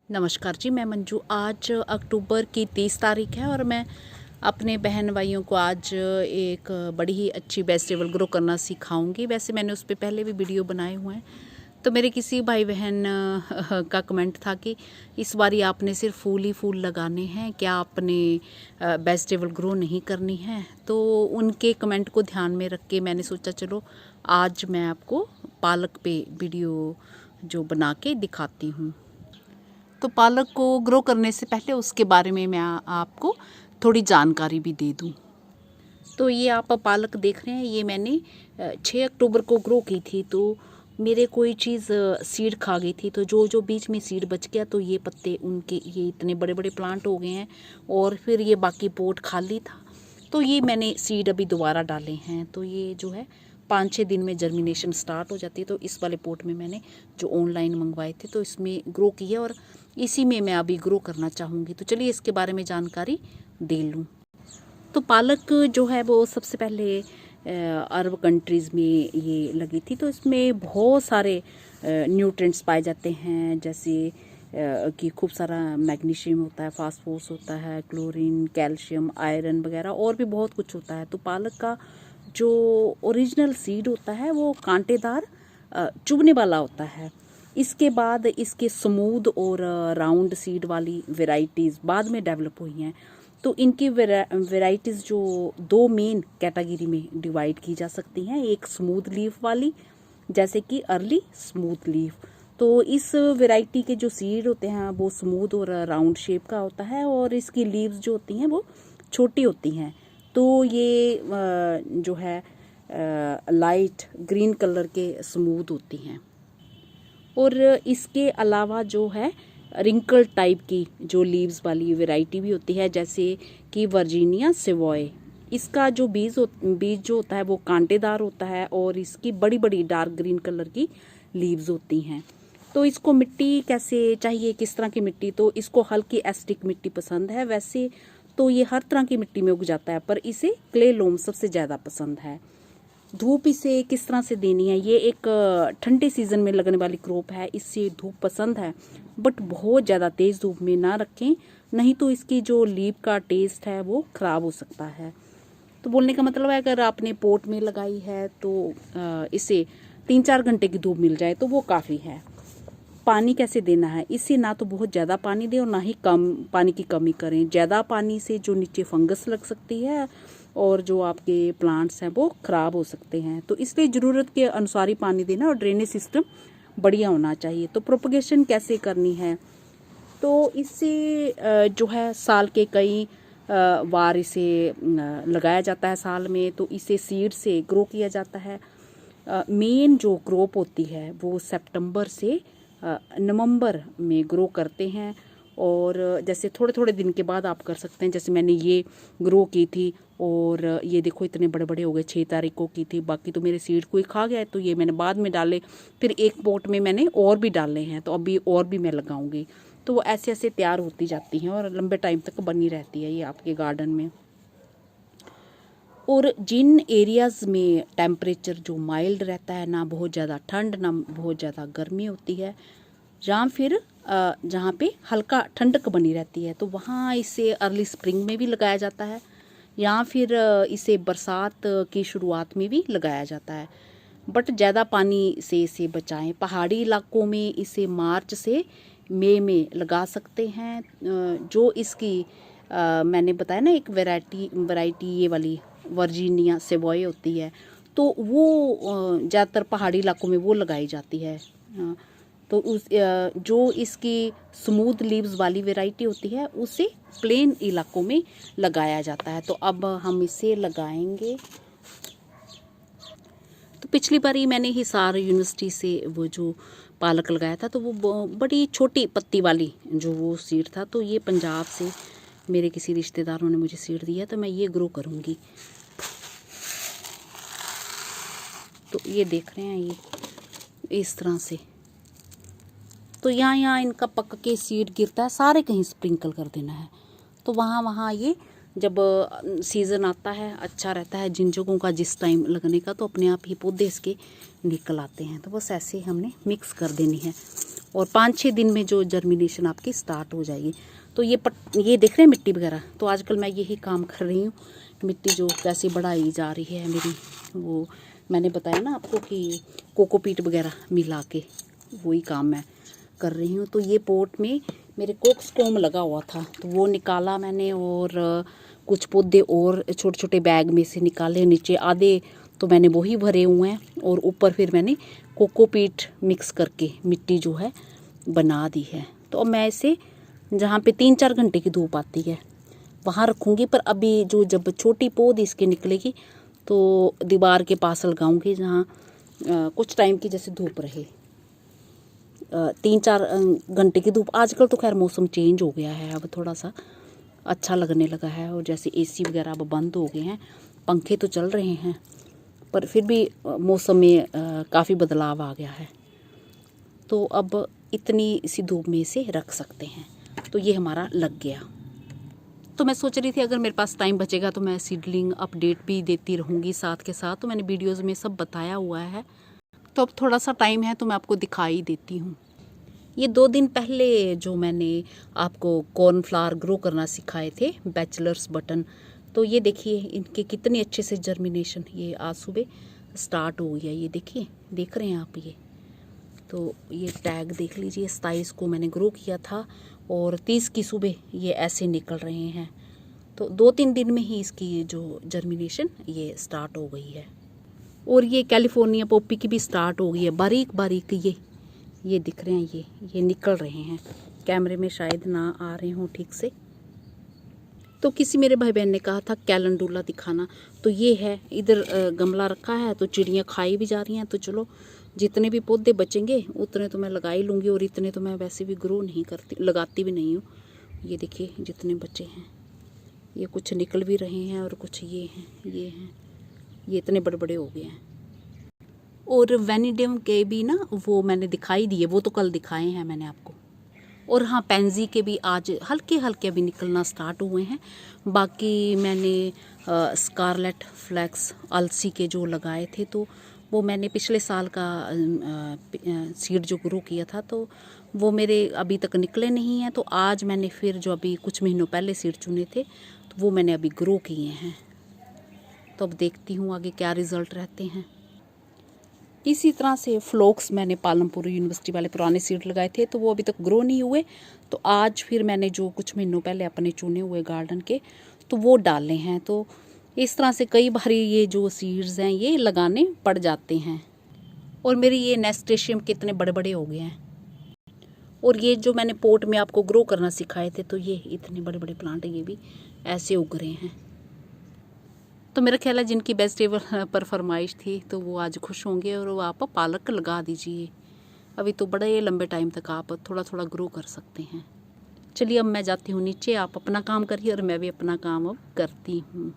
नमस्कार जी, मैं मंजू। आज अक्टूबर की 30 तारीख है और मैं अपने बहन भाइयों को आज एक बड़ी ही अच्छी वेजिटेबल ग्रो करना सिखाऊंगी। वैसे मैंने उस पर पहले भी वीडियो बनाए हुए हैं। तो मेरे किसी भाई बहन का कमेंट था कि इस बारी आपने सिर्फ फूल ही फूल लगाने हैं, क्या आपने वेजिटेबल ग्रो नहीं करनी है। तो उनके कमेंट को ध्यान में रख के मैंने सोचा चलो आज मैं आपको पालक पे वीडियो जो बना के दिखाती हूँ। तो पालक को ग्रो करने से पहले उसके बारे में मैं आपको थोड़ी जानकारी भी दे दूं। तो ये आप पालक देख रहे हैं, ये मैंने 6 अक्टूबर को ग्रो की थी। तो मेरे कोई चीज़ सीड खा गई थी, तो जो जो बीच में सीड बच गया तो ये पत्ते उनके ये इतने बड़े बड़े प्लांट हो गए हैं और फिर ये बाकी पोट खाली था। तो ये मैंने सीड अभी दोबारा डाले हैं। तो ये जो है 5-6 दिन में जर्मिनेशन स्टार्ट हो जाती है। तो इस वाले पोट में मैंने जो ऑनलाइन मंगवाए थे तो इसमें ग्रो किया और इसी में मैं अभी ग्रो करना चाहूँगी। तो चलिए इसके बारे में जानकारी दे लूँ। तो पालक जो है वो सबसे पहले अरब कंट्रीज़ में ये लगी थी। तो इसमें बहुत सारे न्यूट्रिएंट्स पाए जाते हैं, जैसे कि खूब सारा मैग्नीशियम होता है, फास्फोरस होता है, क्लोरीन, कैल्शियम, आयरन वगैरह और भी बहुत कुछ होता है। तो पालक का जो ओरिजिनल सीड होता है वो कांटेदार चुभने वाला होता है। इसके बाद इसके स्मूथ और राउंड सीड वाली वेराइटीज़ बाद में डेवलप हुई हैं। तो इनकी वेराइटीज़ जो 2 मेन कैटेगरी में डिवाइड की जा सकती हैं। एक स्मूथ लीफ वाली, जैसे कि अर्ली स्मूथ लीफ। तो इस वैरायटी के जो सीड होते हैं वो स्मूथ और राउंड शेप का होता है और इसकी लीव्स जो होती हैं वो छोटी होती हैं। तो ये जो है लाइट ग्रीन कलर के स्मूथ होती हैं। और इसके अलावा जो है रिंकल टाइप की जो लीव्स वाली वैरायटी भी होती है, जैसे कि वर्जीनिया सेवॉय। इसका जो बीज जो होता है वो कांटेदार होता है और इसकी बड़ी बड़ी डार्क ग्रीन कलर की लीव्स होती हैं। तो इसको मिट्टी कैसे चाहिए, किस तरह की मिट्टी, तो इसको हल्की एसिडिक मिट्टी पसंद है। वैसे तो ये हर तरह की मिट्टी में उग जाता है, पर इसे क्ले लोम सबसे ज़्यादा पसंद है। धूप इसे किस तरह से देनी है, ये एक ठंडे सीजन में लगने वाली क्रॉप है, इससे धूप पसंद है, बट बहुत ज़्यादा तेज़ धूप में ना रखें, नहीं तो इसकी जो लीफ का टेस्ट है वो ख़राब हो सकता है। तो बोलने का मतलब है अगर आपने पोट में लगाई है तो इसे 3-4 घंटे की धूप मिल जाए तो वो काफ़ी है। पानी कैसे देना है, इससे ना तो बहुत ज़्यादा पानी दें और ना ही कम पानी की कमी करें। ज़्यादा पानी से जो नीचे फंगस लग सकती है और जो आपके प्लांट्स हैं वो ख़राब हो सकते हैं। तो इसलिए ज़रूरत के अनुसार ही पानी देना और ड्रेनेज सिस्टम बढ़िया होना चाहिए। तो प्रोपगेशन कैसे करनी है, तो इससे जो है साल के कई बार इसे लगाया जाता है साल में। तो इसे सीड से ग्रो किया जाता है। मेन जो क्रॉप होती है वो सितंबर से नवंबर में ग्रो करते हैं और जैसे थोड़े थोड़े दिन के बाद आप कर सकते हैं। जैसे मैंने ये ग्रो की थी और ये देखो इतने बड़े बड़े हो गए। 6 तारीख को की थी, बाकी तो मेरे सीड कोई खा गया है तो ये मैंने बाद में डाले। फिर एक पॉट में मैंने और भी डाले हैं, तो अभी और भी मैं लगाऊंगी। तो वो ऐसे ऐसे तैयार होती जाती हैं और लंबे टाइम तक बनी रहती है ये आपके गार्डन में। और जिन एरियाज़ में टेम्परेचर जो माइल्ड रहता है, ना बहुत ज़्यादा ठंड ना बहुत ज़्यादा गर्मी होती है, या फिर जहाँ पे हल्का ठंडक बनी रहती है, तो वहाँ इसे अर्ली स्प्रिंग में भी लगाया जाता है या फिर इसे बरसात की शुरुआत में भी लगाया जाता है। बट ज़्यादा पानी से इसे बचाएं। पहाड़ी इलाकों में इसे मार्च से मई में लगा सकते हैं। जो इसकी मैंने बताया ना एक वैरायटी ये वाली वर्जीनिया सेवॉय होती है, तो वो ज़्यादातर पहाड़ी इलाकों में वो लगाई जाती है। तो जो इसकी स्मूथ लीव्स वाली वैरायटी होती है उसे प्लेन इलाकों में लगाया जाता है। तो अब हम इसे लगाएंगे। तो पिछली बार ही मैंने हिसार यूनिवर्सिटी से वो जो पालक लगाया था, तो वो बड़ी छोटी पत्ती वाली जो वो सीड था। तो ये पंजाब से मेरे किसी रिश्तेदारों ने मुझे सीड दिया, तो मैं ये ग्रो करूँगी। तो ये देख रहे हैं ये इस तरह से। तो यहाँ इनका पक के सीड गिरता है, सारे कहीं स्प्रिंकल कर देना है। तो वहाँ ये जब सीज़न आता है अच्छा रहता है जिन जगहों का जिस टाइम लगने का, तो अपने आप ही पौधे इसके निकल आते हैं। तो बस ऐसे हमने मिक्स कर देनी है और 5-6 दिन में जो जर्मिनेशन आपकी स्टार्ट हो जाएगी। तो ये देख रहे हैं मिट्टी वगैरह, तो आजकल मैं यही काम कर रही हूँ। मिट्टी जो कैसे बढ़ाई जा रही है मेरी, वो मैंने बताया ना आपको कि कोकोपीट वगैरह मिला के वही काम मैं कर रही हूँ। तो ये पोट में मेरे कोक्सकॉम लगा हुआ था, तो वो निकाला मैंने और कुछ पौधे और छोटे छोटे बैग में से निकाले। नीचे आधे तो मैंने वही भरे हुए हैं और ऊपर फिर मैंने कोकोपीट मिक्स करके मिट्टी जो है बना दी है। तो अब मैं इसे जहाँ पे 3-4 घंटे की धूप आती है वहाँ रखूँगी, पर अभी जब छोटी पौध इसके निकलेगी तो दीवार के पास लगाऊंगी जहाँ कुछ टाइम की जैसे धूप रहे, 3-4 घंटे की धूप। आजकल तो खैर मौसम चेंज हो गया है, अब थोड़ा सा अच्छा लगने लगा है और जैसे एसी वगैरह अब बंद हो गए हैं, पंखे तो चल रहे हैं, पर फिर भी मौसम में काफ़ी बदलाव आ गया है। तो अब इतनी सी धूप में इसे रख सकते हैं। तो ये हमारा लग गया। तो मैं सोच रही थी अगर मेरे पास टाइम बचेगा तो मैं सीडलिंग अपडेट भी देती रहूँगी साथ के साथ। तो मैंने वीडियोज़ में सब बताया हुआ है, तो अब थोड़ा सा टाइम है तो मैं आपको दिखाई देती हूँ। ये 2 दिन पहले जो मैंने आपको कॉर्नफ्लावर ग्रो करना सिखाए थे, बैचलर्स बटन, तो ये देखिए इनके कितने अच्छे से जर्मिनेशन ये आज सुबह स्टार्ट हो गया। ये देखिए, देख रहे हैं आप ये, तो ये टैग देख लीजिए, 27 को मैंने ग्रो किया था और 30 की सुबह ये ऐसे निकल रहे हैं। तो 2-3 दिन में ही इसकी जो जर्मिनेशन ये स्टार्ट हो गई है। और ये कैलिफोर्निया पॉपी की भी स्टार्ट हो गई है, बारीक बारीक ये दिख रहे हैं, ये निकल रहे हैं। कैमरे में शायद ना आ रहे हों ठीक से। तो किसी मेरे भाई बहन ने कहा था कैलेंडुला दिखाना, तो ये है, इधर गमला रखा है तो चिड़ियाँ खाई भी जा रही हैं। तो चलो जितने भी पौधे बचेंगे उतने तो मैं लगा ही लूँगी, और इतने तो मैं वैसे भी ग्रो नहीं करती, लगाती भी नहीं हूँ। ये देखिए जितने बचे हैं, ये कुछ निकल भी रहे हैं और कुछ ये हैं, ये इतने बड़े बड़े हो गए हैं। और वेनिडियम के भी ना वो मैंने दिखाई दिए, वो तो कल दिखाए हैं मैंने आपको। और हाँ, पेंजी के भी आज हल्के हल्के अभी निकलना स्टार्ट हुए हैं। बाकी मैंने स्कारलेट फ्लैक्स अलसी के जो लगाए थे, तो वो मैंने पिछले साल का सीड जो ग्रो किया था, तो वो मेरे अभी तक निकले नहीं हैं। तो आज मैंने फिर जो अभी कुछ महीनों पहले सीड चुने थे, तो वो मैंने अभी ग्रो किए हैं। तो अब देखती हूँ आगे क्या रिज़ल्ट रहते हैं। इसी तरह से फ्लोक्स मैंने पालमपुर यूनिवर्सिटी वाले पुराने सीड लगाए थे, तो वो अभी तक ग्रो नहीं हुए। तो आज फिर मैंने जो कुछ महीनों पहले अपने चुने हुए गार्डन के, तो वो डाले हैं। तो इस तरह से कई बार ये जो सीड्स हैं ये लगाने पड़ जाते हैं। और मेरे ये नेस्टेशियम कितने बड़े बड़े हो गए हैं। और ये जो मैंने पोट में आपको ग्रो करना सिखाए थे, तो ये इतने बड़े बड़े प्लांट ये भी ऐसे उग रहे हैं। तो मेरा ख्याल है जिनकी वेजिटेबल पर फरमाइश थी तो वो आज खुश होंगे, और वो आप पालक लगा दीजिए। अभी तो बड़े लंबे टाइम तक आप थोड़ा थोड़ा ग्रो कर सकते हैं। चलिए अब मैं जाती हूँ नीचे, आप अपना काम करिए और मैं भी अपना काम अब करती हूँ।